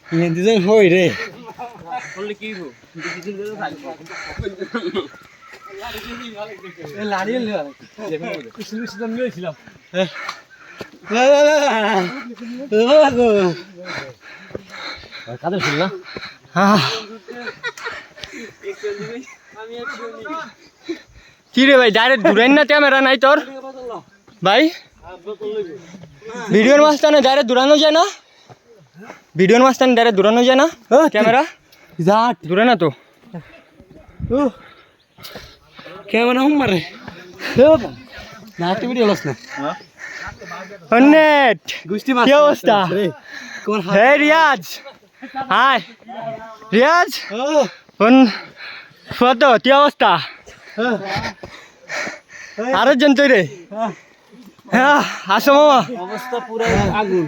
দুজন হই রে বললে কি হো কাদের শুন না কি রে ভাই ডাইরেক্ট ঘুরেন না ক্যামেরা নাই তোর ভাই ভিডিওর মাঝখানে ডাইরেক্ট দূরানো যায় না ভিডিওর মাঝখানে ডাইরেক্ট দূরানো যায় না ক্যামেরা যাট দূরে না তো ক্যামেরা হুম মারে না তুই ভিডিও লস না অনেট গুষ্টি মাছ কি অবস্থা কোন হে রিয়াজ হাই রিয়াজ কোন ফটো কি অবস্থা আরেকজন তুই রে হ্যাঁ আসো মামা অবস্থা পুরো আগুন